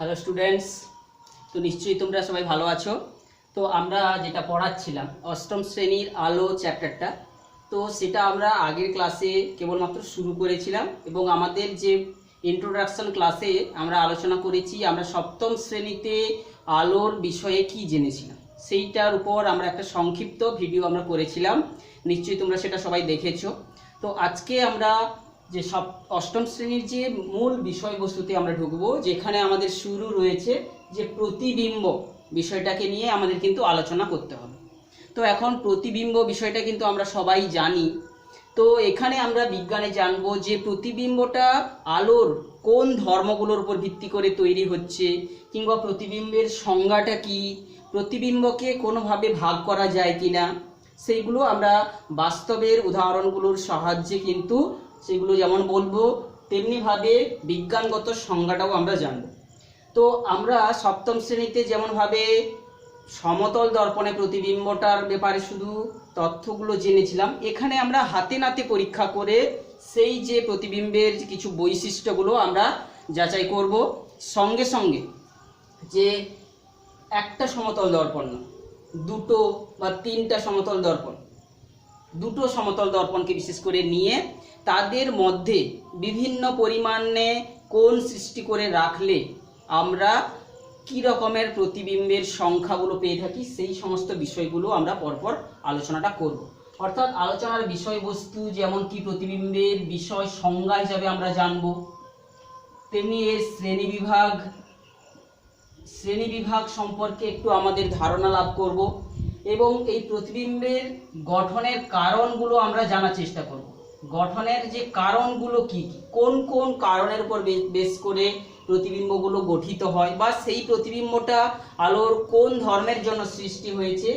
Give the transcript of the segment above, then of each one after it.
Hello students, তো নিশ্চয়ই তোমরা সবাই ভালো আছো। তো আমরা যেটা পড়াচ্ছিলাম অষ্টম শ্রেণীর আলো চ্যাপ্টারটা, তো সেটা আমরা আগের ক্লাসে কেবলমাত্র শুরু করেছিলাম এবং আমাদের যে ইন্ট্রোডাকশন ক্লাসে আমরা আলোচনা করেছি আমরা সপ্তম শ্রেণীতে আলোর বিষয়ে কি জেনেছিলাম সেইটার উপর আমরা একটা সংক্ষিপ্ত ভিডিও আমরা করেছিলাম। নিশ্চয়ই তোমরা সেটা সবাই দেখেছো। তো আজকে আমরা যে অষ্টম শ্রেণীর যে মূল বিষয়বস্তুতে আমরা ঢুকবো, যেখানে আমাদের শুরু রয়েছে যে প্রতিবিম্ব বিষয়টাকে নিয়ে আমাদের কিন্তু আলোচনা করতে হবে। তো এখন প্রতিবিম্ব বিষয়টা কিন্তু আমরা সবাই জানি। তো এখানে আমরা বিজ্ঞানে জানবো যে প্রতিবিম্বটা আলোর কোন ধর্মগুলোর উপর ভিত্তি করে তৈরি হচ্ছে, কিংবা প্রতিবিম্বের সংজ্ঞাটা কি, প্রতিবিম্বকে কোনোভাবে ভাগ করা যায় কিনা, সেইগুলো আমরা বাস্তবের উদাহরণগুলোর সাহায্যে কিন্তু সেগুলো যেমন বলবো তেমনিভাবে বিজ্ঞানগত সংজ্ঞাটাও আমরা জানব। তো আমরা সপ্তম শ্রেণীতে যেমনভাবে সমতল দর্পণে প্রতিবিম্বটার ব্যাপারে শুধু তথ্যগুলো জেনেছিলাম, এখানে আমরা হাতে নাতে পরীক্ষা করে সেই যে প্রতিবিম্বের কিছু বৈশিষ্ট্যগুলো আমরা যাচাই করব। সঙ্গে সঙ্গে যে একটা সমতল দর্পণ না, দুটো বা তিনটা সমতল দর্পণ, দুটো সমতল দর্পণকে বিশেষ করে নিয়ে তাদের মধ্যে বিভিন্ন পরিমাণে কোণ সৃষ্টি করে রাখলে আমরা কি রকমের প্রতিবিম্বের সংখ্যাগুলো পেয়ে থাকি সেই সমস্ত বিষয়গুলো আমরা পরপর আলোচনাটা করব। অর্থাৎ আলোচনার বিষয়বস্তু যেমন কি প্রতিবিম্বের বিষয় সংজ্ঞা হিসাবে আমরা জানব, তেমনি এর শ্রেণীবিভাগ সম্পর্কে একটু আমাদের ধারণা লাভ করব এবং এই প্রতিবিম্বের গঠনের কারণগুলো আমরা জানার চেষ্টা করব। গঠনের যে কারণগুলো কি কি, কোন কোন কারণের উপর বেস করে প্রতিবিম্বগুলো গঠিত হয়, বা সেই প্রতিবিম্বটা আলোর কোন ধর্মের জন্য সৃষ্টি হয়েছে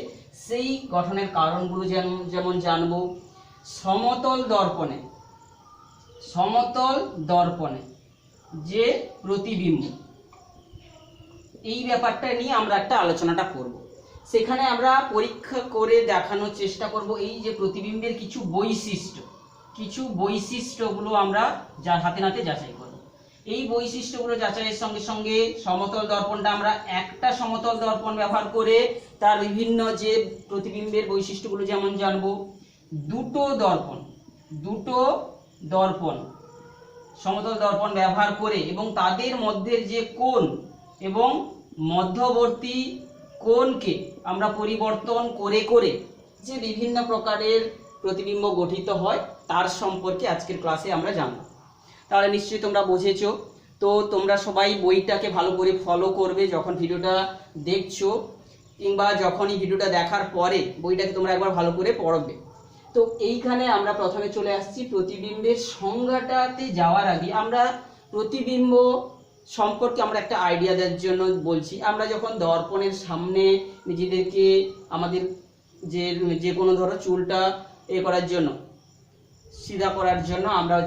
সেই গঠনের কারণগুলো যেমন জানব। সমতল দর্পণে যে প্রতিবিম্ব, এই ব্যাপারটা নিয়ে আমরা একটা আলোচনাটা করব। সেখানে আমরা পরীক্ষা করে দেখানোর চেষ্টা করব এই যে প্রতিবিম্বের কিছু বৈশিষ্ট্যগুলো আমরা হাতে নাতে যাচাই করব। এই বৈশিষ্ট্যগুলো যাচাইয়ের সঙ্গে সঙ্গে সমতল দর্পণটা আমরা একটা সমতল দর্পণ ব্যবহার করে তার বিভিন্ন যে প্রতিবিম্বের বৈশিষ্ট্যগুলো যেমন জানব। দুটো দর্পণ সমতল দর্পণ ব্যবহার করে এবং তাদের মধ্যে যে কোণ এবং মধ্যবর্তী কোণকে আমরা পরিবর্তন করে করে যে বিভিন্ন প্রকারের প্রতিবিম্ব গঠিত হয় তার সম্পর্কে আজকের ক্লাসে আমরা জানব। তাহলে নিশ্চয়ই তোমরা বুঝেছো। তো তোমরা সবাই বইটাকে ভালো করে ফলো করবে যখন ভিডিওটা দেখছো, কিংবা যখনই ভিডিওটা দেখার পরে বইটাকে তোমরা একবার ভালো করে পড়বে। তো এইখানে আমরা প্রথমে চলে আসছি প্রতিবিম্বের সংজ্ঞাটাতে যাওয়ার আগে আমরা প্রতিবিম্ব সম্পর্কে আমরা একটা আইডিয়া দেওয়ার জন্য বলছি। আমরা যখন দর্পণের সামনে নিজেদেরকে আমাদের যে কোনো ধরো চুলটা করার জন্য, সিধা করার জন্য আমরা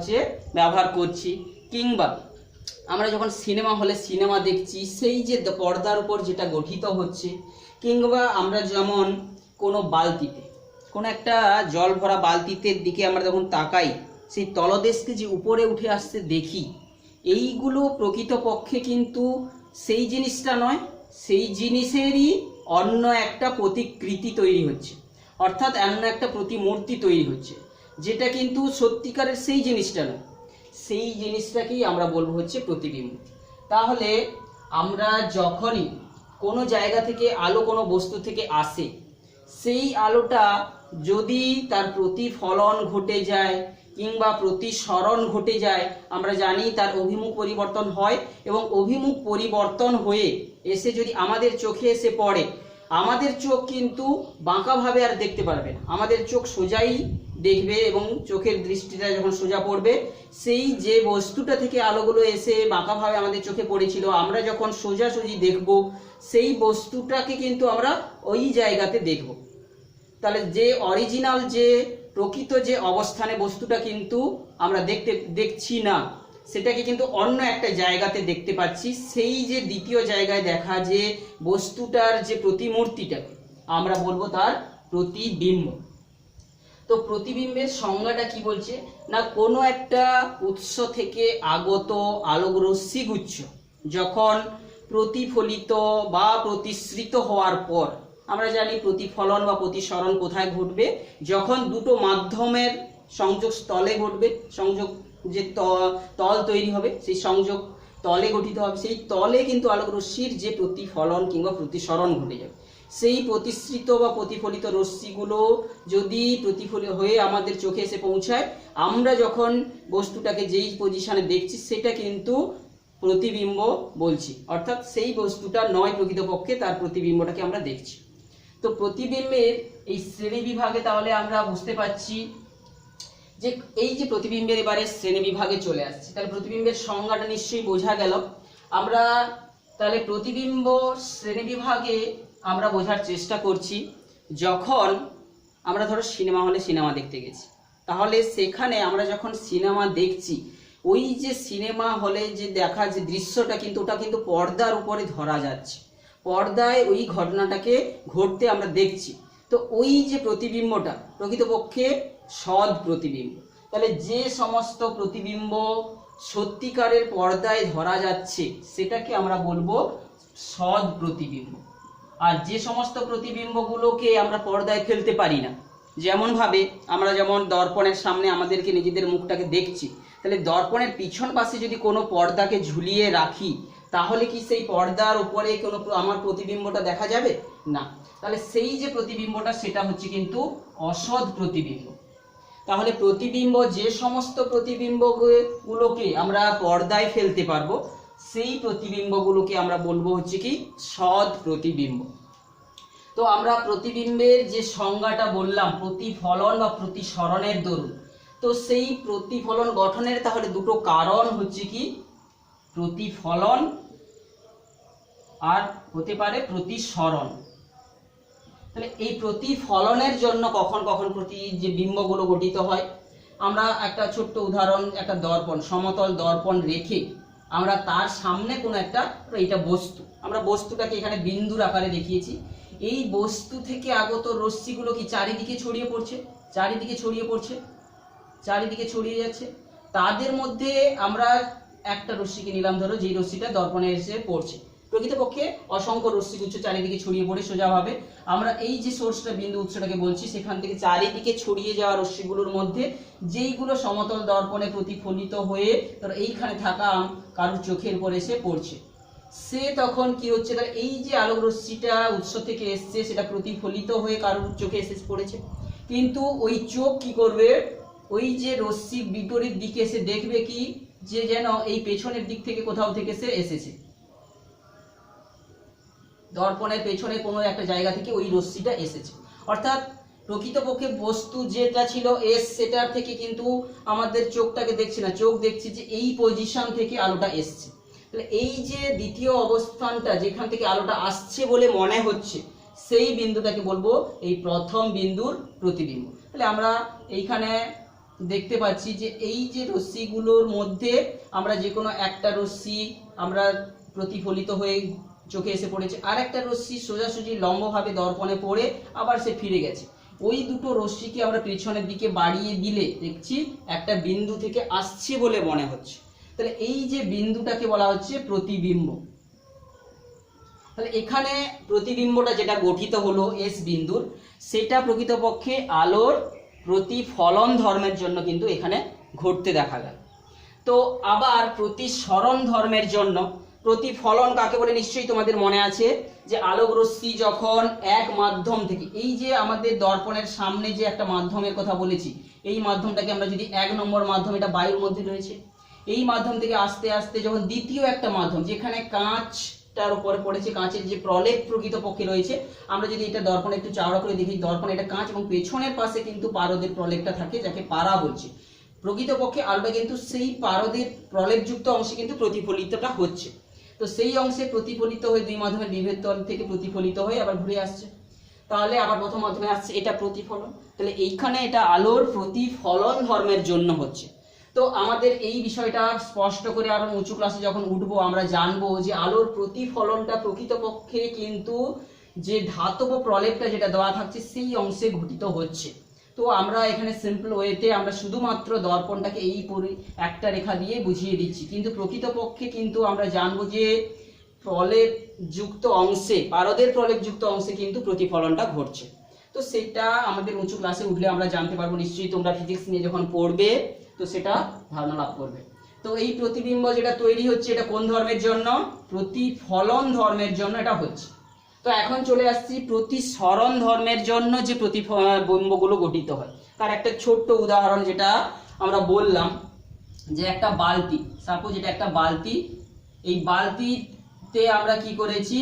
ব্যবহার করছি, কিংবা আমরা যখন সিনেমা হলে সিনেমা দেখছি সেই যে পর্দার উপর যেটা গঠিত হচ্ছে, কিংবা আমরা যেমন কোনো একটা জল ভরা বালতিতে দিকে আমরা যখন তাকাই সেই তলদেশকে যে উপরে উঠে আসতে দেখি, এইগুলো প্রকৃতপক্ষে কিন্তু সেই জিনিসটা নয়, সেই জিনিসেরই অন্য একটা প্রতিকৃতি তৈরি হচ্ছে, অর্থাৎ অন্য একটা প্রতিমূর্তি তৈরি হচ্ছে, যেটা কিন্তু সত্যিকারের সেই জিনিসটা নয়। সেই জিনিসটাকেই আমরা বলবো প্রতিবিম্ব। তাহলে আমরা যখনই কোনো জায়গা থেকে আলো কোনো বস্তু থেকে আসে, সেই আলোটা যদি তার প্রতিফলন ঘটে যায় কিংবা প্রতিসরণ ঘটে যায়, আমরা জানি তার অভিমুখ পরিবর্তন হয়, এবং অভিমুখ পরিবর্তন হয়ে এসে যদি আমাদের চোখে এসে পড়ে, আমাদের চোখ কিন্তু বাঁকাভাবে আর দেখতে পারবে না, আমাদের চোখ সোজাই দেখবে, এবং চোখের দৃষ্টিটা যখন সোজা পড়বে সেই যে বস্তুটা থেকে আলোগুলো এসে বাঁকাভাবে আমাদের চোখে পড়েছিল, আমরা যখন সোজাসুজি দেখব সেই বস্তুটাকে কিন্তু আমরা ওই জায়গাতে দেখব। তাহলে যে অরিজিনাল যে প্রকৃত যে অবস্থানে বস্তুটা কিন্তু আমরা দেখছি না, সেটাকে কিন্তু অন্য একটা জায়গাতে দেখতে পাচ্ছি। সেই যে দ্বিতীয় জায়গায় দেখা যে বস্তুটার যে প্রতিমূর্তিটাকে আমরা বলবো তার প্রতিবিম্ব। তো প্রতিবিম্বের সংজ্ঞাটা কি বলছে না, কোনো একটা উৎস থেকে আগত আলোক রশ্মিগুচ্ছ যখন প্রতিফলিত বা প্রতিসৃত হওয়ার পর, আমরা জানি প্রতিফলন বা প্রতিসরণ কোথায় ঘটবে, যখন দুটো মাধ্যমের সংযোগ স্থলে ঘটবে, সংযোগ যে তল তৈরি হবে সেই সংযোগ তলে গঠিত হবে, সেই তলে কিন্তু আলোক রশ্মির যে প্রতিফলন কিংবা প্রতিসরণ ঘটে যাবে। সেই প্রতিসৃত বা প্রতিফলিত রশ্মিগুলো যদি প্রতিফলিত হয়ে আমাদের চোখে এসে পৌঁছায়, আমরা যখন বস্তুটাকে যেই পজিশনে দেখছি সেটা কিন্তু প্রতিবিম্ব বলছি, অর্থাৎ সেই বস্তুটা নয় প্রকৃতপক্ষে, তার প্রতিবিম্বটাকে আমরা দেখছি। তো প্রতিবিম্বের এই শ্রেণী বিভাগে তাহলে আমরা বুঝতে পারছি যে এই যে প্রতিবিম্বের এবারে শ্রেণী বিভাগে চলে আসছে, তাহলে প্রতিবিম্বের সংজ্ঞাটা নিশ্চয়ই বোঝা গেল। আমরা তাহলে প্রতিবিম্ব শ্রেণী বিভাগে আমরা বোঝার চেষ্টা করছি, যখন আমরা ধরো সিনেমা হলে সিনেমা দেখতে গেছি, তাহলে সেখানে আমরা যখন সিনেমা দেখছি, ওই যে সিনেমা হলে যে দেখা যে দৃশ্যটা কিন্তু ওটা কিন্তু পর্দার উপরে ধরা যাচ্ছে, পর্দায় ওই ঘটনাটাকে ঘটতে আমরা দেখছি। তো ওই যে প্রতিবিম্বটা প্রকৃতপক্ষে সৎ প্রতিবিম্ব। তাহলে যে সমস্ত প্রতিবিম্ব সত্যিকারের পর্দায় ধরা যাচ্ছে সেটাকে আমরা বলবো সৎ প্রতিবিম্ব। আর যে সমস্ত প্রতিবিম্বগুলোকে আমরা পর্দায় ফেলতে পারি না, যেমন ভাবে আমরা যেমন দর্পণের সামনে আমাদেরকে নিজেদের মুখটাকে দেখছি, তাহলে দর্পণের পিছন পাশে যদি কোনো পর্দাকে ঝুলিয়ে রাখি, তাহলে কি সেই পর্দার উপরে কোনো আমার প্রতিবিম্বটা দেখা যাবে না। তাহলে সেই যে প্রতিবিম্বটা সেটা হচ্ছে কিন্তু অসৎ প্রতিবিম্ব। তাহলে প্রতিবিম্ব যে সমস্ত প্রতিবিম্বগুলোকে আমরা পর্দায় ফেলতে পারবো, সেই প্রতিবিম্বগুলোকে আমরা বলবো হচ্ছে কি সৎ প্রতিবিম্ব। তো আমরা প্রতিবিম্বের যে সংজ্ঞাটা বললাম প্রতিফলন বা প্রতিসরণের দরুন, তো সেই প্রতিফলন গঠনের তাহলে দুটো কারণ হচ্ছে কি প্রতিফলন আর হতে পারে প্রতিসরণ। তাহলে এই প্রতিফলনের জন্য কখন কখন যে বিম্বগুলো গঠিত হয়, আমরা একটা ছোট্ট উদাহরণ, একটা দর্পণ, সমতল দর্পণ রেখে আমরা তার সামনে কোনো একটা, এইটা বস্তু, আমরা বস্তুটাকে এখানে বিন্দুর আকারে দেখিয়েছি, এই বস্তু থেকে আগত রশ্মিগুলো কি চারিদিকে ছড়িয়ে পড়ছে, চারিদিকে ছড়িয়ে পড়ছে, চারিদিকে ছড়িয়ে যাচ্ছে। তাদের মধ্যে আমরা একটা রশ্মিকে নিলাম, ধরো যেই রশ্মিটা দর্পণে এসে পড়ছে, প্রকৃতপক্ষে অসংখ্য রশ্মিগুচ্ছ চারিদিকে ছড়িয়ে পড়ে সোজাভাবে আমরা এই যে সোর্সটা বিন্দু উৎসটাকে বলছি, সেখান থেকে চারিদিকে ছড়িয়ে যাওয়া রশ্মিগুলোর মধ্যে যেইগুলো সমতল দর্পণে প্রতিফলিত হয়ে ধরো এইখানে থাকা কারোর চোখের উপর এসে পড়ছে, সে তখন কি হচ্ছে, তার এই যে আলোক রশ্মিটা উৎস থেকে এসছে সেটা প্রতিফলিত হয়ে কারোর চোখে এসে পড়েছে, কিন্তু ওই চোখ কি করবে, ওই যে রশ্মি বিপরীত দিকে এসে দেখবে কি যে যেন এই পেছনের দিক থেকে কোথাও থেকে সে এসেছে, দর্পণের পেছনে কোনো একটা জায়গা থেকে ওই রশ্মিটা এসেছে। অর্থাৎ প্রকৃতপক্ষে বস্তু যেটা ছিল এস, সেটার থেকে কিন্তু আমাদের চোখটাকে দেখছি না, চোখ দেখছি যে এই পজিশন থেকে আলোটা এসছে। তাহলে এই যে দ্বিতীয় অবস্থানটা যেখান থেকে আলোটা আসছে বলে মনে হচ্ছে, সেই বিন্দুটাকে বলবো এই প্রথম বিন্দুর প্রতিবিম্ব। তাহলে আমরা এইখানে দেখতে পাচ্ছি যে এই যে রশ্মিগুলোর মধ্যে আমরা যে কোনো একটা রশ্মি আমরা প্রতিফলিত হয়ে চোখে এসে পড়েছে, আর একটা রশ্মি সোজাসুজি লম্বভাবে দর্পণে পড়ে আবার সে ফিরে গেছে। ওই দুটো রশ্মিকে আমরা পেছনের দিকে বাড়িয়ে দিলে দেখছি একটা বিন্দু থেকে আসছে বলে মনে হচ্ছে, তাহলে এই যে বিন্দুটাকে বলা হচ্ছে প্রতিবিম্ব। তাহলে এখানে প্রতিবিম্বটা যেটা গঠিত হলো এস বিন্দুর, সেটা প্রকৃতপক্ষে আলোর প্রতিফলন ধর্মের জন্য কিন্তু এখানে ঘটতে দেখা গেল। তো আবার প্রতিসরণ ধর্মের জন্য, প্রতিফলন কাকে বলে নিশ্চয়ই তোমাদের মনে আছে যে আলোক রশ্মি যখন এক মাধ্যম থেকে, এই যে আমাদের দর্পণের সামনে যে একটা মাধ্যমের কথা বলেছি, এই মাধ্যমটাকে আমরা যদি 1 নম্বর মাধ্যম, এটা বায়ুর মধ্যে রয়েছে, এই মাধ্যম থেকে আস্তে আস্তে যখন দ্বিতীয় একটা মাধ্যম যেখানে কাঁচটার উপরে পড়েছে, কাঁচের যে প্রলেপ প্রকৃতপক্ষে রয়েছে, আমরা যদি এটা দর্পণে একটু চাওড়া করে দেখি, দর্পণ এটা কাঁচ এবং পেছনের পাশে কিন্তু পারদের প্রলেপটা থাকে যাকে পারা বলছে, প্রকৃতপক্ষে আলোটা কিন্তু সেই পারদের প্রলেপযুক্ত অংশে কিন্তু প্রতিফলিতটা হচ্ছে। তো সেই অংশে প্রতিফলিত হয়ে দুই মাধ্যমের বিভেদ তল থেকে প্রতিফলিত হয়ে আবার ঘুরে আসছে, তাহলে আবার প্রথম মাধ্যমে আসছে, এটা প্রতিফলন। তাহলে এইখানে এটা আলোর প্রতিফলন ধর্মের জন্য হচ্ছে। তো আমাদের এই বিষয়টা স্পষ্ট করে আরো উঁচু ক্লাসে যখন উঠবো আমরা জানবো যে আলোর প্রতিফলনটা প্রকৃতপক্ষে কিন্তু যে ধাতব প্রলেপটা যেটা দেওয়া থাকছে সেই অংশে ঘটিত হচ্ছে। তো আমরা এখানে সিম্পল ওয়েতে আমরা শুধুমাত্র দর্পণটাকে এই একটা রেখা দিয়ে বুঝিয়ে দিচ্ছি, কিন্তু প্রকৃতপক্ষে কিন্তু আমরা জানবো যে প্রলেপ যুক্ত অংশে, পারদের প্রলেপ যুক্ত অংশে কিন্তু প্রতিফলনটা ঘটছে। তো সেটা আমাদের উঁচু ক্লাসে উঠলে আমরা জানতে পারবো, নিশ্চয়ই তোমরা ফিজিক্স নিয়ে যখন পড়বে তো সেটা ধারণা লাভ করবে। তো এই প্রতিবিম্ব যেটা তৈরি হচ্ছে এটা কোন ধর্মের জন্য? প্রতিফলন ধর্মের জন্য এটা হচ্ছে। তো এখন চলে আসছি প্রতিসরণ ধর্মের জন্য যে প্রতিবিম্বগুলো গঠিত হয় তার একটা ছোট্ট উদাহরণ, যেটা আমরা বললাম যে একটা বালতি, সাপোজ এটা একটা বালতি, এই বালতিতে আমরা কি করেছি,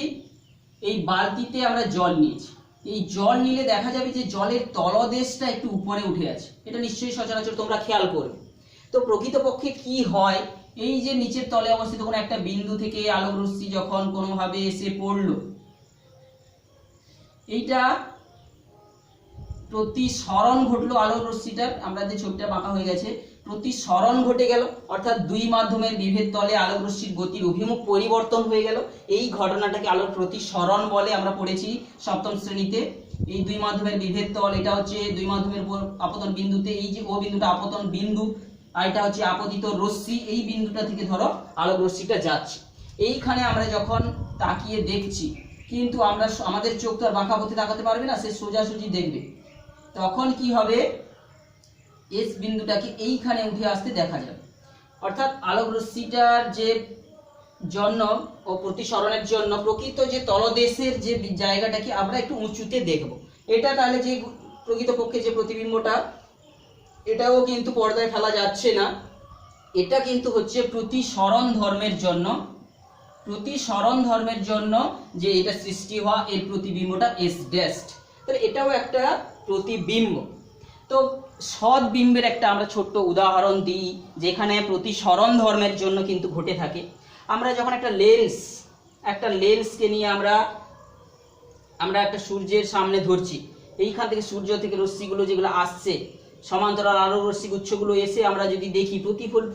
এই বালতিতে আমরা জল নিয়েছি। এই জল নিলে দেখা যাবে যে জলের তলদেশটা একটু উপরে উঠে আছে, এটা নিশ্চয়ই সচরাচর তোমরা খেয়াল করবে। তো প্রকৃতপক্ষে কি হয়, এই যে নিচের তলে অবস্থিত কোনো একটা বিন্দু থেকে আলোক রশ্মি যখন কোনোভাবে এসে পড়লো, এইটা প্রতিসরণ ঘটলো আলোক রশ্মিটার, আমরা যে ছবিটা বাঁকা হয়ে গেছে, প্রতিসরণ ঘটে গেল, অর্থাৎ দুই মাধ্যমের বিভেদ তলে আলোক রশ্মির গতির অভিমুখ পরিবর্তন হয়ে গেল। এই ঘটনাটাকে আলোক প্রতিসরণ বলে, আমরা পড়েছি সপ্তম শ্রেণীতে। এই দুই মাধ্যমের বিভেদ তল, এটা হচ্ছে দুই মাধ্যমের উপর আপতন বিন্দুতে, এই যে ও বিন্দুটা আপতন বিন্দু, আর এটা হচ্ছে আপতিত রশ্মি, এই বিন্দুটা থেকে ধরো আলোক রশ্মিটা যাচ্ছে। এইখানে আমরা যখন তাকিয়ে দেখছি, কিন্তু আমরা আমাদের চোখ তো আর বাঁকা পথে তাকাতে পারবে না, সে সোজাসুজি দেখবে, তখন কি হবে, এস বিন্দুটাকে এইখানে উঠে আসতে দেখা যাবে। অর্থাৎ আলোক রশ্মিটার যে জন্য ও প্রতিসরণের জন্য প্রকৃত যে তলদেশের যে জায়গাটাকে আমরা একটু উঁচুতে দেখব। এটা তাহলে যে প্রকৃতপক্ষে যে প্রতিবিম্বটা, এটাও কিন্তু পর্দায় ফেলা যাচ্ছে না, এটা কিন্তু হচ্ছে প্রতিসরণ ধর্মের জন্য, প্রতিসরণ ধর্মের জন্য যে এটা সৃষ্টি হওয়া এর প্রতিবিম্বটা এস ড্যাশড। তাহলে এটাও একটা প্রতিবিম্ব। তো সদ্বিম্বের একটা আমরা ছোট্ট উদাহরণ দিই, যেখানে প্রতিসরণ ধর্মের জন্য কিন্তু ঘটে থাকে। আমরা যখন একটা লেন্সকে নিয়ে আমরা একটা সূর্যের সামনে ধরছি, এইখান থেকে সূর্য থেকে রশ্মিগুলো যেগুলো আসছে, সমান্তরাল আলোক রশ্মি গুচ্ছগুলো এসে আমরা যদি দেখি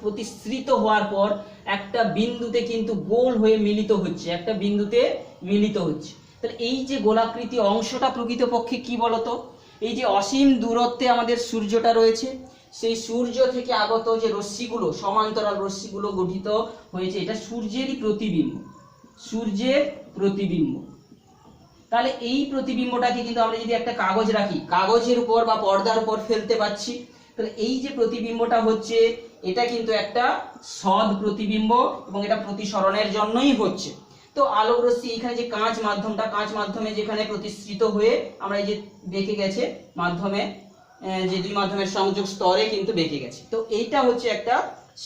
প্রতিসৃত হওয়ার পর একটা বিন্দুতে কিন্তু গোল হয়ে মিলিত হচ্ছে, একটা বিন্দুতে মিলিত হচ্ছে। তাহলে এই যে গোলাকৃতি অংশটা প্রকৃতপক্ষে কি বলতো, এই যে অসীম দূরত্বে আমাদের সূর্যটা রয়েছে, সেই সূর্য থেকে আগত যে রশ্মিগুলো, সমান্তরাল রশ্মিগুলো গঠিত হয়েছে, এটা সূর্যেরই প্রতিবিম্ব, সূর্যের প্রতিবিম্ব। তাহলে এই প্রতিবিম্বটাকে কিন্তু আমরা যদি একটা কাগজ রাখি, কাগজের উপর বা পর্দার উপর ফেলতে পাচ্ছি, তাহলে এই যে প্রতিবিম্বটা হচ্ছে, এটা কিন্তু একটা সদ প্রতিবিম্ব এবং এটা প্রতিসরণের জন্যই হচ্ছে। তো আলোক রশ্মি এখানে যে কাঁচ মাধ্যমে যেখানে প্রতিসৃত হয়ে আমরা এই যে বেঁকে গেছে মাধ্যমে, যে দুই মাধ্যমের সংযোগ স্তরে কিন্তু বেঁকে গেছে, তো এইটা হচ্ছে একটা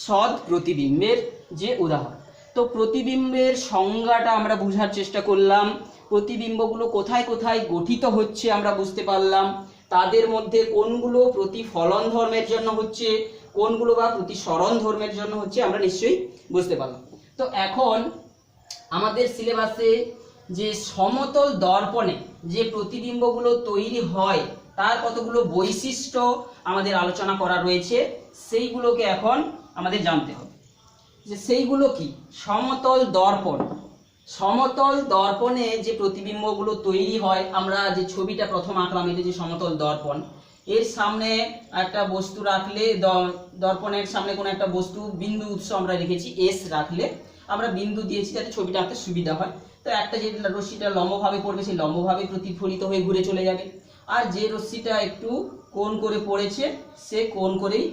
সদ প্রতিবিম্বের যে উদাহরণ। তো প্রতিবিম্বের সংজ্ঞাটা আমরা বোঝার চেষ্টা করলাম, প্রতিবিম্বগুলো কোথায় কোথায় গঠিত হচ্ছে আমরা বুঝতে পারলাম, তাদের মধ্যে কোনগুলো প্রতিফলন ধর্মের জন্য হচ্ছে, কোনগুলো বা প্রতিসরণ ধর্মের জন্য হচ্ছে আমরা নিশ্চয়ই বুঝতে পারলাম। তো এখন আমাদের সিলেবাসে যে সমতল দর্পণে যে প্রতিবিম্বগুলো তৈরি হয় তার কতগুলো বৈশিষ্ট্য আমাদের আলোচনা করা রয়েছে, সেইগুলোকে এখন আমাদের জানতে হবে যে সেইগুলো কি। সমতল দর্পণে যে প্রতিবিম্বগুলো তৈরি হয়, আমরা যে ছবিটা প্রথম আঁকলাম, এটা যে সমতল দর্পণ, এর সামনে একটা বস্তু রাখলে, দর্পণের সামনে কোনো একটা বস্তু, বিন্দু উৎস আমরা রেখেছি এস, রাখলে আমরা বিন্দু দিয়েছি যাতে ছবিটা আঁকতে সুবিধা হয়। তো একটা যে রশ্মিটা লম্বভাবে পড়বে, সেই লম্বভাবে প্রতিফলিত হয়ে ঘুরে চলে যাবে, আর যে রশ্মিটা একটু কোণ করে পড়েছে সে কোণ করেই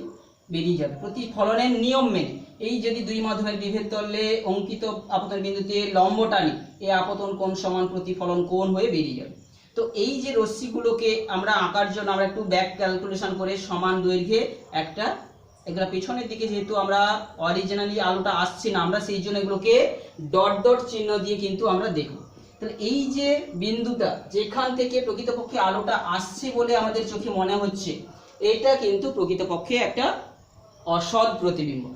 বেরিয়ে যাবে প্রতিফলনের নিয়ম মেনে। এই যদি দুই মাধ্যমের বিভেদ তলে অঙ্কিত আপতন বিন্দুতে লম্ব টানি, এই আপতন কোণ সমান প্রতিফলন কোণ হয়ে বেরিয়ে যাবে। তো এই যে রশ্মিগুলোকে আমরা আঁকার জন্য আমরা একটু ব্যাক ক্যালকুলেশন করে সমান দৈর্ঘ্যে একটা, এগুলো পেছনের দিকে যেহেতু আমরা অরিজিনালি আলোটা আসছে না, আমরা সেই জন্য এগুলোকে ডট ডট চিহ্ন দিয়ে কিন্তু আমরা দেখব। তাহলে এই যে বিন্দুটা যেখান থেকে প্রকৃতপক্ষে আলোটা আসছে বলে আমাদের চোখে মনে হচ্ছে, এটা কিন্তু প্রকৃতপক্ষে একটা অসৎ প্রতিবিম্ব।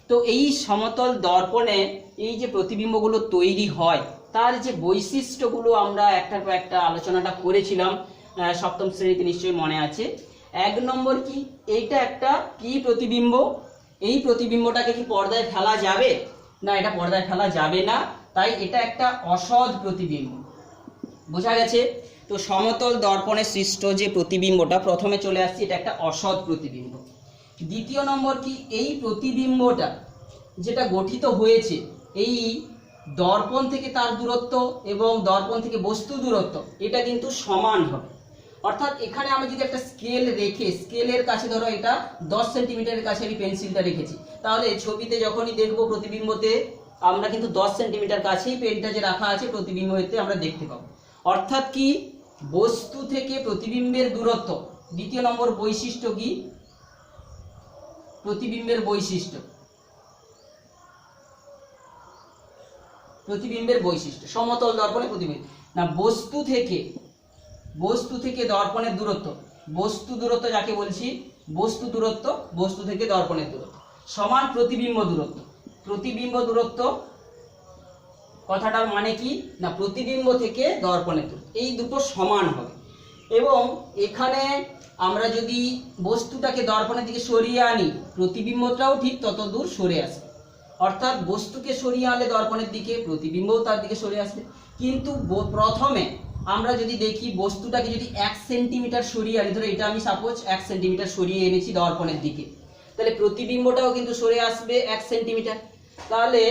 তো এই সমতল দর্পণে এই যে প্রতিবিম্বগুলো তৈরি হয় তার যে বৈশিষ্ট্যগুলো আমরা একটার পর একটা আলোচনাটা করেছিলাম সপ্তম শ্রেণীতে, নিশ্চয়ই মনে আছে। এক নম্বর কি, এইটা একটা কি প্রতিবিম্ব, এই প্রতিবিম্বটাকে কি পর্দায় ফেলা যাবে না, এটা পর্দায় ফেলা যাবে না, তাই এটা একটা অসৎ প্রতিবিম্ব, বোঝা গেছে। তো সমতল দর্পণে সৃষ্ট যে প্রতিবিম্বটা, প্রথমে চলে আসছে, এটা একটা অসৎ প্রতিবিম্ব। দ্বিতীয় নম্বর কি, এই প্রতিবিম্বটা যেটা গঠিত হয়েছে, এই দর্পণ থেকে তার দূরত্ব এবং দর্পণ থেকে বস্তু দূরত্ব এটা কিন্তু সমান হবে। অর্থাৎ এখানে আমি যদি একটা স্কেল রেখে স্কেলের কাছে ধরো এটা 10 সেন্টিমিটারের কাছে আমি পেন্সিলটা রেখেছি, তাহলে ছবিতে যখনই দেখবো প্রতিবিম্বতে আমরা কিন্তু 10 সেন্টিমিটার কাছেই পেনটা যে রাখা আছে প্রতিবিম্বতে আমরা দেখতে পাবো। অর্থাৎ কি, বস্তু থেকে প্রতিবিম্বের দূরত্ব, দ্বিতীয় নম্বর বৈশিষ্ট্য কি, প্রতিবিম্বের বৈশিষ্ট্য, প্রতিবিম্বের বৈশিষ্ট্য সমতল দর্পণে প্রতিবিম্ব না, বস্তু থেকে দর্পণের দূরত্ব, বস্তু দূরত্ব যাকে বলছি, বস্তু দূরত্ব, বস্তু থেকে দর্পণের দূরত্ব সমান প্রতিবিম্ব দূরত্ব। প্রতিবিম্ব দূরত্ব কথাটার মানে কি না, প্রতিবিম্ব থেকে দর্পণের দূরত্ব এই দুটো সমান হবে। এবং এখানে আমরা যদি বস্তুটাকে দর্পণের দিকে সরিয়ে আনি, প্রতিবিম্বটাও ঠিক তত দূর সরে আসবে। অর্থাৎ বস্তুকে সরিয়ে আনলে দর্পণের দিকে, প্রতিবিম্বও তার দিকে সরে আসবে। কিন্তু প্রথমে আমরা যদি দেখি বস্তুটাকে যদি 1 সেন্টিমিটার সরিয়ে আনি, ধরো এটা আমি সাপোজ 1 সেন্টিমিটার সরিয়ে এনেছি দর্পণের দিকে, তাহলে প্রতিবিম্বটাও কিন্তু সরে আসবে 1 সেন্টিমিটার। তাহলে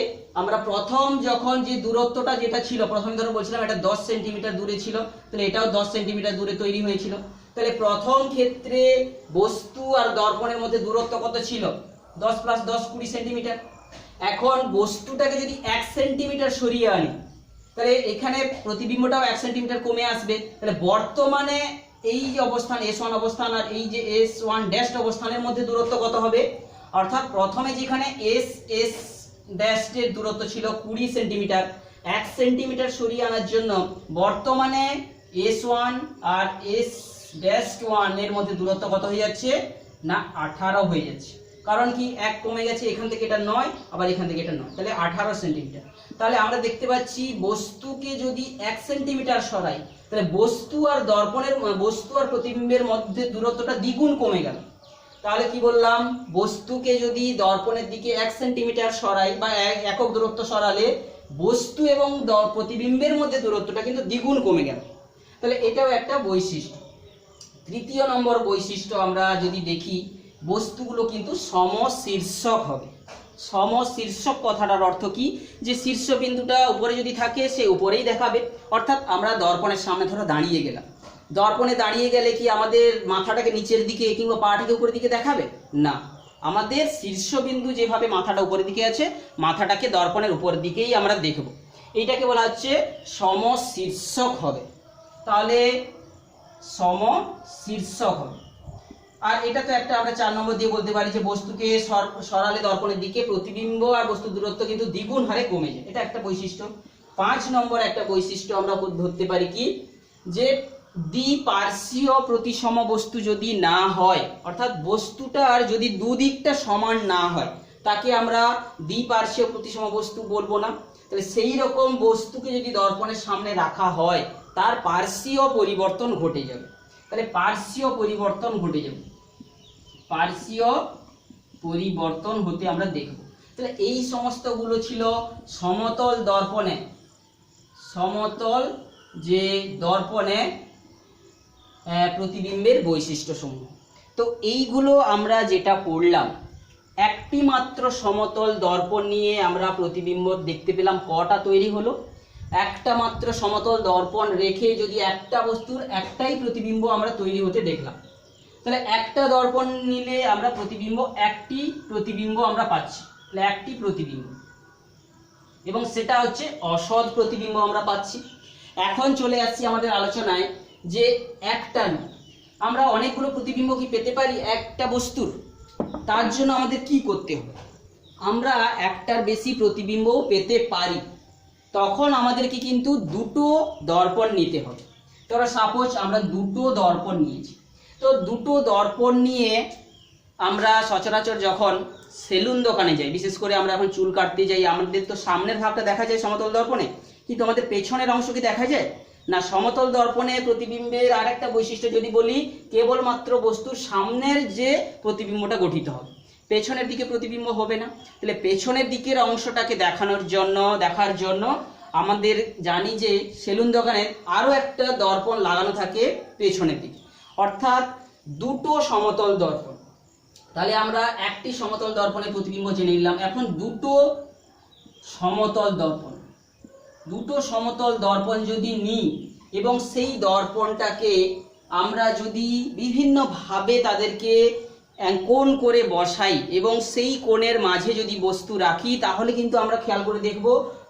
আমরা প্রথম যখন যে দূরত্বটা যেটা ছিল, প্রথমে ধরো বলছিলাম এটা 10 সেন্টিমিটার দূরে ছিল, তাহলে এটাও 10 সেন্টিমিটার দূরে তৈরি হয়েছিল। তাহলে প্রথম ক্ষেত্রে বস্তু আর দর্পণের মধ্যে দূরত্ব কত ছিল, 10 + 10 20 সেন্টিমিটার। এখন বস্তুটাকে যদি 1 সেন্টিমিটার সরিয়ে আনি, তাহলে এখানে প্রতিবিম্বটাও 1 সেন্টিমিটার কমে আসবে। তাহলে বর্তমানে এই যে অবস্থান S1 অবস্থান আর এই যে S1 ড্যাশ অবস্থানের মধ্যে দূরত্ব কত হবে, অর্থাৎ প্রথমে যেখানে S ড্যাশ এর দূরত্ব ছিল 20 সেন্টিমিটার, 1 সেন্টিমিটার সরিয়ে আনার জন্য বর্তমানে S1 আর S ড্যাশ 1 এর মধ্যে দূরত্ব কত হয়ে যাচ্ছে না 18 হয়ে যাচ্ছে। কারণ কি, 1 কমে গেছে, এখান থেকে এটা 9, আবার এখান থেকে এটা 9, তাহলে 18 সেন্টিমিটার। তাহলে আমরা দেখতে পাচ্ছি বস্তুকে যদি 1 সেন্টিমিটার সরাই, তাহলে বস্তু আর দর্পণের, বস্তু আর প্রতিবিম্বের মধ্যে দূরত্বটা দ্বিগুণ কমে গেল। তাহলে কি বললাম, বস্তুকে যদি দর্পণের দিকে 1 সেন্টিমিটার সরাই বা একক দূরত্ব সরালে বস্তু এবং প্রতিবিম্বের মধ্যে দূরত্বটা কিন্তু দ্বিগুণ কমে গেল। তাহলে এটাও একটা বৈশিষ্ট্য। তৃতীয় নম্বর বৈশিষ্ট্য আমরা যদি দেখি, বস্তুগুলো কিন্তু সমশীর্ষক হবে। সমশীর্ষক কথাটার অর্থ কি, যে শীর্ষবিন্দুটা উপরে যদি থাকে সে উপরেই দেখাবে। অর্থাৎ আমরা দর্পণের সামনে ধরো দাঁড়িয়ে গেলাম, দর্পণে দাঁড়িয়ে গেলে কি আমাদের মাথাটাকে নিচের দিকে কিংবা পাটাকে উপরের দিকে দেখাবে না, আমাদের শীর্ষবিন্দু যেভাবে মাথাটা উপরের দিকে আছে, মাথাটাকে দর্পণের উপরের দিকেই আমরা দেখব। এইটাকে বলা হচ্ছে সমশীর্ষক হবে। তাহলে সমশীর্ষক হবে। আর এটা তো একটা আমরা 4 নম্বর দিয়ে বলতে পারি যে বস্তুকে সরালে দর্পণের দিকে প্রতিবিম্ব আর বস্তুর দূরত্ব কিন্তু দ্বিগুণ হারে কমে যায়, এটা একটা বৈশিষ্ট্য। 5 নম্বর একটা বৈশিষ্ট্য আমরা ধরতে পারি কি, যে দ্বিপার্শ্বীয় প্রতিসম বস্তু যদি না হয়, অর্থাৎ বস্তুটার যদি দুদিকটা সমান না হয়, তাকে আমরা দ্বিপার্শ্বীয় প্রতিসম বস্তু বলবো না। তাহলে সেই রকম বস্তুকে যদি দর্পণের সামনে রাখা হয়, তার পার্শ্বীয় পরিবর্তন ঘটে যাবে। তাহলে পার্শ্বীয় পরিবর্তন ঘটে যাবে, পার্শ্বীয় পরিবর্তন হতে আমরা দেখব। তাহলে এই সমস্তগুলো ছিল সমতল দর্পণে, সমতল যে দর্পণে প্রতিবিম্বের বৈশিষ্ট্যসমূহ। তো এইগুলো আমরা যেটা পড়লাম, একটি মাত্র সমতল দর্পণ নিয়ে আমরা প্রতিবিম্ব দেখতে পেলাম কটা তৈরি হলো। একটা মাত্র সমতল দর্পণ রেখে যদি একটা বস্তুর একটাই প্রতিবিম্ব আমরা তৈরি হতে দেখলাম, তাহলে একটা দর্পণ নিলে আমরা একটি প্রতিবিম্ব আমরা পাচ্ছি, তাহলে একটি প্রতিবিম্ব, এবং সেটা হচ্ছে অসৎ প্রতিবিম্ব আমরা পাচ্ছি। এখন চলে আসছি আমাদের আলোচনায় যে একটা নয়, আমরা অনেকগুলো প্রতিবিম্ব কি পেতে পারি একটা বস্তুর? তার জন্য আমাদের কি করতে হবে, আমরা একটার বেশি প্রতিবিম্বও পেতে পারি। তখন আমাদেরকে কিন্তু দুটো দর্পণ নিতে হবে। ধরো সাপোজ আমরা দুটো দর্পণ নিয়েছি, তো দুটো দর্পণ নিয়ে আমরা সচরাচর যখন সেলুন দোকানে যাই, বিশেষ করে আমরা এখন চুল কাটতে যাই, আমাদের তো সামনের ভাগটা দেখা যায় সমতল দর্পণে, কিন্তু আমাদের পেছনের অংশ কি দেখা যায় না। সমতল দর্পণে প্রতিবিম্বের আরেকটা বৈশিষ্ট্য যদি বলি, কেবলমাত্র বস্তুর সামনের যে প্রতিবিম্বটা গঠিত হবে, পেছনের দিকে প্রতিবিম্ব হবে না। তাহলে পেছনের দিকের অংশটাকে দেখার জন্য আমাদের জানি যে সেলুন দোকানের আরো একটা দর্পণ লাগানো থাকে পেছনের দিকে, অর্থাৎ দুটো সমতল দর্পণ। তাহলে আমরা একটি সমতল দর্পণের প্রতিবিম্ব জেনে নিলাম, এখন দুটো সমতল দর্পণ, দুটো সমতল দর্পণ যদি নিই এবং সেই দর্পণটাকে আমরা যদি বিভিন্নভাবে তাদেরকে কোণ করে বসাই এবং সেই কোণের মাঝে যদি বস্তু রাখি, তাহলে কিন্তু আমরা খেয়াল করে দেখব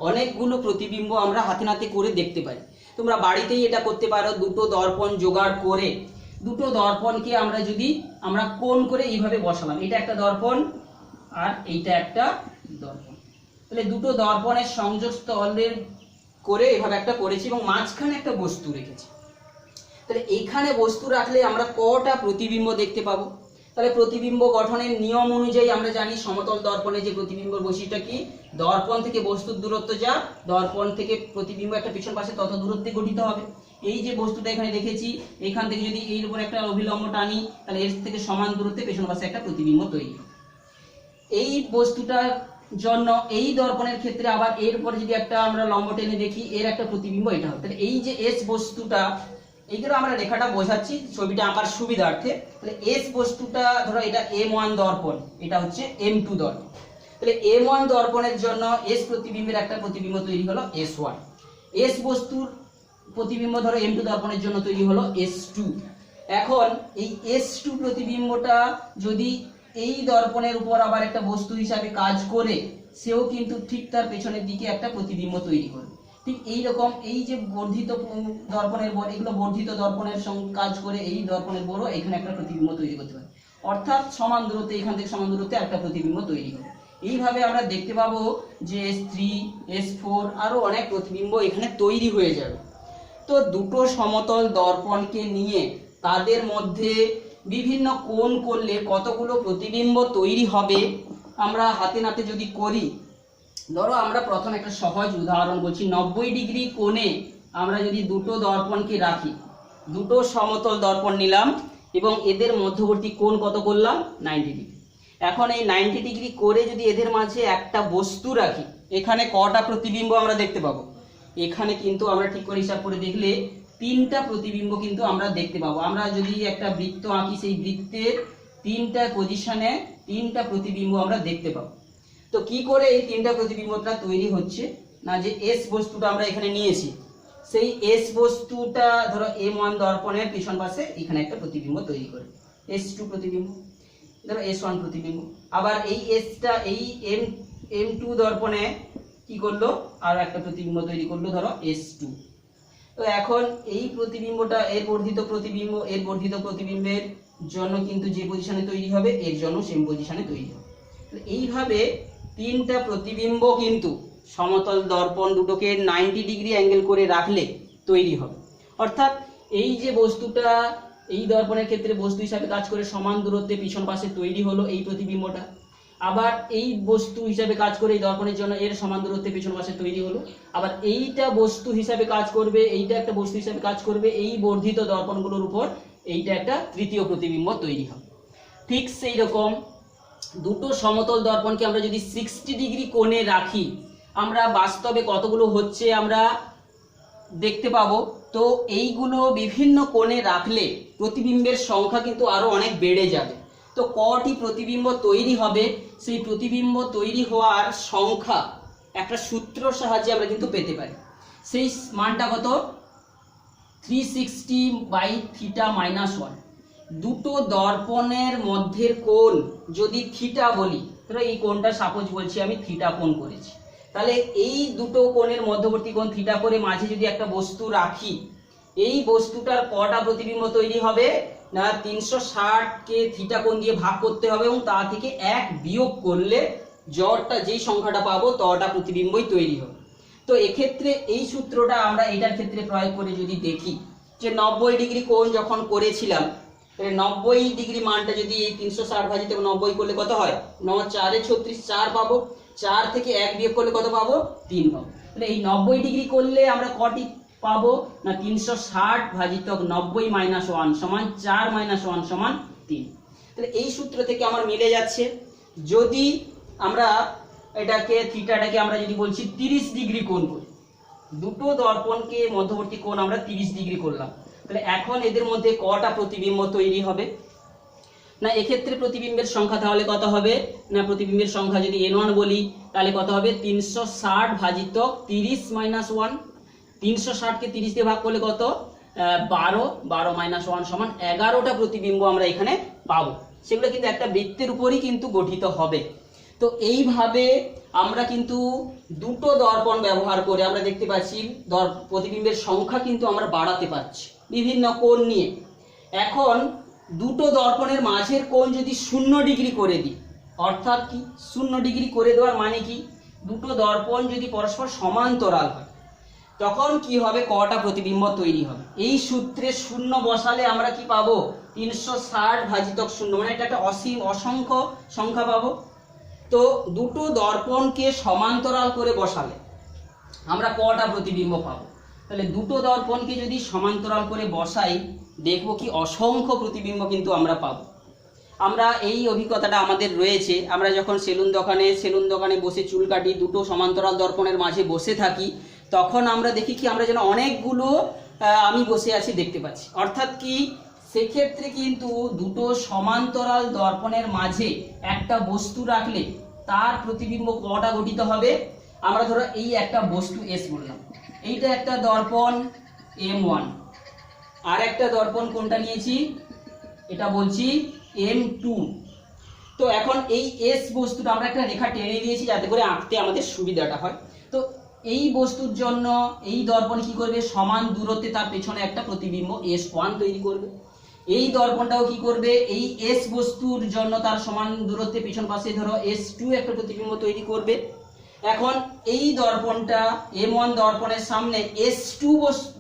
অনেকগুলো প্রতিবিম্ব আমরা হাতে নাতে করে দেখতে পারি। তোমরা বাড়িতেই এটা করতে পারো। দুটো দর্পণ জোগাড় করে দুটো দর্পণকে আমরা কোণ করে এইভাবে বসালাম, এটা একটা দর্পণ আর এইটা একটা দর্পণ। তাহলে দুটো দর্পণের সংযোগ স্থলের করে এভাবে একটা করেছি এবং মাঝখানে একটা বস্তু রেখেছি। তাহলে এইখানে বস্তু রাখলে আমরা কটা প্রতিবিম্ব দেখতে পাবো? তাহলে প্রতিবিম্ব গঠনের নিয়ম অনুযায়ী আমরা জানি সমতল দর্পণে যে প্রতিবিম্বর বৈশিষ্ট্যটা কি, দর্পণ থেকে বস্তুর দূরত্ব যা, দর্পণ থেকে প্রতিবিম্ব একটা পিছন পাশে তত দূরত্বে গঠিত হবে। এই যে বস্তুটা এখানে রেখেছি, এখান থেকে যদি এর উপর একটা অভিলম্ব টানি, তাহলে এর থেকে সমান দূরত্বে পেছন পাশে একটা প্রতিবিম্ব তৈরি হবে। এই বস্তুটার জন্য এই দর্পণের ক্ষেত্রে আবার এর উপরে যদি একটা আমরা লম্ব টেনে দেখি, এর একটা প্রতিবিম্ব এটা হবে। তাহলে এই যে এস বস্তুটা, এইগুলো আমরা রেখাটা বোঝাচ্ছি ছবিটা আঁকার সুবিধার্থে। তাহলে এস বস্তুটা ধরো এটা M1 দর্পণ, এটা হচ্ছে M2 দর্পণ। তাহলে M1 দর্পণের জন্য এস প্রতিবিম্বের একটা প্রতিবিম্ব তৈরি হলো S1। এস বস্তুর প্রতিবিম্ব ধরো M2 দর্পণের জন্য তৈরি হলো S2। এখন এই S2 প্রতিবিম্বটা যদি এই দর্পণের উপর আবার একটা বস্তু হিসাবে কাজ করে, সেও কিন্তু ঠিক তার পেছনের দিকে একটা প্রতিবিম্ব তৈরি করবে। ঠিক এইরকম এই যে বর্ধিত দর্পণের বড়, এগুলো বর্ধিত দর্পণের সঙ্গে কাজ করে এই দর্পণের বড় এখানে একটা প্রতিবিম্ব তৈরি করতে পারে, অর্থাৎ সমান দূরত্বে এখান থেকে সমান দূরত্বে একটা প্রতিবিম্ব তৈরি হবে। এইভাবে আমরা দেখতে পাবো যে S3, S4 আরো অনেক প্রতিবিম্ব এখানে তৈরি হয়ে যাবে। তো দুটো সমতল দর্পণকে নিয়ে তাদের মধ্যে বিভিন্ন কোণ করলে কতগুলো প্রতিবিম্ব তৈরি হবে আমরা হাতে নাতে যদি করি। ধরো আমরা প্রথম একটা সহজ উদাহরণ বলছি, 90 ডিগ্রি কোণে আমরা যদি দুটো দর্পণকে রাখি, দুটো সমতল দর্পণ নিলাম এবং এদের মধ্যবর্তী কোণ কত করলাম? 90 ডিগ্রি। এখন এই 90 ডিগ্রি করে যদি এদের মাঝে একটা বস্তু রাখি, এখানে কটা প্রতিবিম্ব আমরা দেখতে পাবো? এখানে কিন্তু আমরা ঠিক করে হিসাব করে দেখলে 3টা প্রতিবিম্ব কিন্তু আমরা দেখতে পাবো। আমরা যদি একটা বৃত্ত আঁকি, সেই বৃত্তের 3টা পজিশনে 3টা প্রতিবিম্ব আমরা দেখতে পাবো। তো কি করে এই 3টা প্রতিবিম্বটা তৈরি হচ্ছে না, যে এস বস্তুটা আমরা এখানে নিয়েছি, সেই এস বস্তুটা ধরো M1 দর্পণের পিছন পাশে এখানে একটা প্রতিবিম্ব তৈরি করে, S2 প্রতিবিম্ব, ধরো S1 প্রতিবিম্ব। আবার এই এসটা এই M2 দর্পণে কি করলো? আর একটা প্রতিবিম্ব তৈরি করলো, ধরো S2। তো এখন এই প্রতিবিম্বটা এর বর্ধিত প্রতিবিম্বের জন্য কিন্তু যে পজিশনে তৈরি হবে, এর জন্য সেম পজিশনে তৈরি হবে। এইভাবে 3টা প্রতিবিম্ব কিন্তু সমতল দর্পণ দুটোকে 90 ডিগ্রি অ্যাঙ্গেল করে রাখলে তৈরি হবে। অর্থাৎ এই যে বস্তুটা এই দর্পণের ক্ষেত্রে বস্তু হিসাবে কাজ করে সমান দূরত্বে পিছন পাশে তৈরি হলো এই প্রতিবিম্বটা, আবার এই বস্তু হিসাবে কাজ করে এই দর্পণের জন্য এর সমান দূরত্বে পিছন পাশে তৈরি হলো, আবার এইটা বস্তু হিসাবে কাজ করবে, এইটা একটা বস্তু হিসাবে কাজ করবে এই বর্ধিত দর্পণগুলোর উপর, এইটা একটা তৃতীয় প্রতিবিম্ব তৈরি হবে। ঠিক সেই রকম দুটো সমতল দর্পণকে আমরা যদি 60 ডিগ্রি কোণে রাখি, আমরা বাস্তবে কতগুলো হচ্ছে আমরা দেখতে পাবো। তো এইগুলো বিভিন্ন কোণে রাখলে প্রতিবিম্বের সংখ্যা কিন্তু আরো অনেক বেড়ে যাবে। তো কটি প্রতিবিম্ব তৈরি হবে, সেই প্রতিবিম্ব তৈরি হওয়ার সংখ্যা একটা সূত্র সাহায্যে আমরা কিন্তু পেতে পারি। সেই মানটা কত? 360/θ-1। দুটো দর্পণের মধ্যের কোণ যদি থিটা বলি, ধরো এই কোণটা সাপোজ বলছি আমি থিটা কোণ করেছি, তাহলে এই দুটো কোণের মধ্যবর্তী কোণ থিটা করে মাঝে যদি একটা বস্তু রাখি, এই বস্তুটার কটা প্রতিবিম্ব তৈরি হবে না, 360কে থিটা কোণ দিয়ে ভাগ করতে হবে এবং তা থেকে 1 বিয়োগ করলে জড়টা যেই সংখ্যাটা পাবো তটা প্রতিবিম্বই তৈরি হবে। তো এক্ষেত্রে এই সূত্রটা আমরা এটার ক্ষেত্রে প্রয়োগ করে যদি দেখি, যে 90 ডিগ্রি কোণ যখন করেছিলাম, 90 ডিগ্রি মানটা যদি এই 360 ভাজিত 90 করলে কত হয়? 9 4 36, 4 পাবো। 4 থেকে 1 বিয়োগ করলে কত পাবো? 3 পাবো। তাহলে এই 90 ডিগ্রি করলে আমরা কটি পাবো না, 360 ভাজিত 90 - 1 সমান 4 - 1 সমান 3। তাহলে এই সূত্র থেকে আমার মিলে যাচ্ছে। যদি আমরা এটাকে থিটাটাকে আমরা যদি বলছি 30 ডিগ্রি কোণ করি, দুটো দর্পণকে মধ্যবর্তী কোণ আমরা 30 ডিগ্রি করলাম, তাহলে এখন এদের মধ্যে কটা প্রতিবিম্ব তৈরি হবে? না এক্ষেত্রে প্রতিবিম্বের সংখ্যা তাহলে কত হবে, না প্রতিবিম্বের সংখ্যা যদি n1 বলি তাহলে কত হবে 360 ভাজিতক 30 - 1, 360 কে 30 দিয়ে ভাগ করলে কত 12, 12 - 1 সমান 11টা প্রতিবিম্ব আমরা এখানে পাবো। সেগুলো কিন্তু একটা বৃত্তের উপরই কিন্তু গঠিত হবে। তো এইভাবে আমরা কিন্তু দুটো দর্পণ ব্যবহার করে আমরা দেখতে পাচ্ছি প্রতিবিম্বের সংখ্যা কিন্তু আমরা বাড়াতে পারছি বিভিন্ন কোণ নিয়ে। এখন দুটো দর্পণের মাঝের কোণ যদি 0 ডিগ্রি করে দিই, অর্থাৎ কি 0 ডিগ্রি করে দেওয়ার মানে কি, দুটো দর্পণ যদি পরস্পর সমান্তরাল হয় তখন কি হবে, কটা প্রতিবিম্ব তৈরি হবে। এই সূত্রে 0 বসালে আমরা কি পাবো 360 ভাজিতক 0, মানে এটা একটা অসীম অসংখ্য সংখ্যা পাবো। তো দুটো দর্পণকে সমান্তরাল করে বসালে আমরা কটা প্রতিবিম্ব পাবো, তাহলে দুটো দর্পণকে যদি সমান্তরাল করে বসাই দেখবো কি অসংখ্য প্রতিবিম্ব কিন্তু আমরা পাবো। আমরা এই অভিজ্ঞতাটা আমাদের রয়েছে, আমরা যখন সেলুন দোকানে বসে চুল কাটি, দুটো সমান্তরাল দর্পণের মাঝে বসে থাকি, তখন আমরা দেখি কি আমরা যেন অনেকগুলো আমি বসে আছি দেখতে পাচ্ছি। অর্থাৎ কি সেক্ষেত্রে কিন্তু দুটো সমান্তরাল দর্পণের মাঝে একটা বস্তু রাখলে তার প্রতিবিম্ব কটা গঠিত হবে। আমরা ধরো এই একটা বস্তু এস বললাম, এইটা একটা দর্পণ M1, আর একটা দর্পণ কোনটা নিয়েছি এটা বলছি M2। তো এখন এই এস বস্তুটা আমরা একটা রেখা টেনে দিয়েছি যাতে করে আঁকতে আমাদের সুবিধাটা হয়। তো এই বস্তুর জন্য এই দর্পণ কি করবে, সমান দূরত্বে তার পেছনে একটা প্রতিবিম্ব S1 তৈরি করবে। এই দর্পণটাও কি করবে, এই এস বস্তুর জন্য তার সমান দূরত্বে পেছন পাশে ধরো S2 একটা প্রতিবিম্ব তৈরি করবে। এখন এই দর্পণটা M1 দর্পণের সামনে S2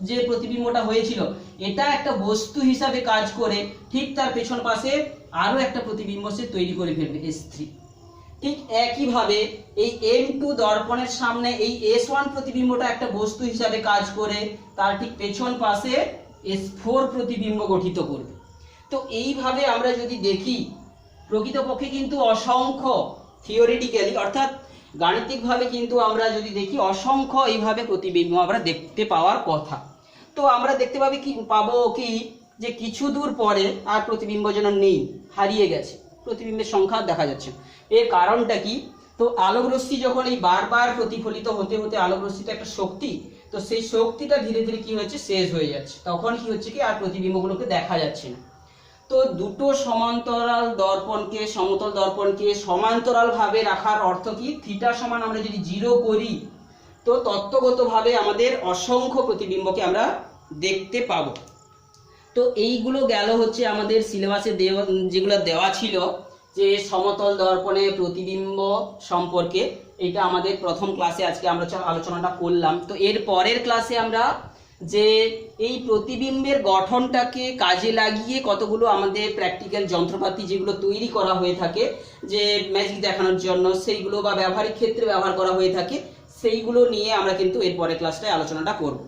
যে প্রতিবিম্বটা হয়েছিল এটা একটা বস্তু হিসাবে কাজ করে ঠিক তার পেছন পাশে আরো একটা প্রতিবিম্ব সে তৈরি করে ফেলবে S3। ঠিক একইভাবে এই M2 দর্পণের সামনে এই S1 প্রতিবিম্বটা একটা বস্তু হিসাবে কাজ করে তার ঠিক পেছন পাশে S4 প্রতিবিম্ব গঠিত করবে। তো এইভাবে আমরা যদি দেখি প্রকৃতপক্ষে কিন্তু অসংখ্য থিওরিটিক্যালি অর্থাৎ গাণিতিকভাবে কিন্তু আমরা যদি দেখি অসংখ্য এইভাবে প্রতিবিম্ব আমরা দেখতে পাওয়ার কথা। তো আমরা দেখতে পাবো কি যে কিছু দূর পরে আর প্রতিবিম্ব যেন নেই, হারিয়ে গেছে, প্রতিবিম্বের সংখ্যা দেখা যাচ্ছে। এর কারণটা কি, তো আলোক রশ্মি যখন এই বারবার প্রতিফলিত হতে হতে আলোক রশ্মিটা একটা শক্তি, তো সেই শক্তিটা ধীরে ধীরে কি হচ্ছে শেষ হয়ে যাচ্ছে, তখন কি হচ্ছে কি আর প্রতিবিম্বগুলোকে দেখা যাচ্ছে না। তো দুটো সমান্তরাল দর্পণকে সমতল দর্পণকে সমান্তরাল ভাবে রাখার অর্থ কি, থিটা সমান আমরা যদি 0 করি তো তত্ত্বগতভাবে আমাদের অসংখ্য প্রতিবিম্বকে আমরা দেখতে পাবো। তো এইগুলো গেল হচ্ছে আমাদের সিলেবাসে যেগুলো দেওয়া ছিল যে সমতল দর্পণে প্রতিবিম্ব সম্পর্কে, এটা আমাদের প্রথম ক্লাসে আজকে আমরা আলোচনাটা করলাম। তো এর পরের ক্লাসে আমরা যে এই প্রতিবিম্বের গঠনটাকে কাজে লাগিয়ে কতগুলো আমাদের প্র্যাকটিক্যাল যন্ত্রপাতি যেগুলো তৈরি করা হয়ে থাকে যে ম্যাজিক দেখানোর জন্য, সেইগুলো বা ব্যবহারিক ক্ষেত্রে ব্যবহার করা হয়ে থাকে, সেইগুলো নিয়ে আমরা কিন্তু এর পরের ক্লাসটায় আলোচনাটা করব।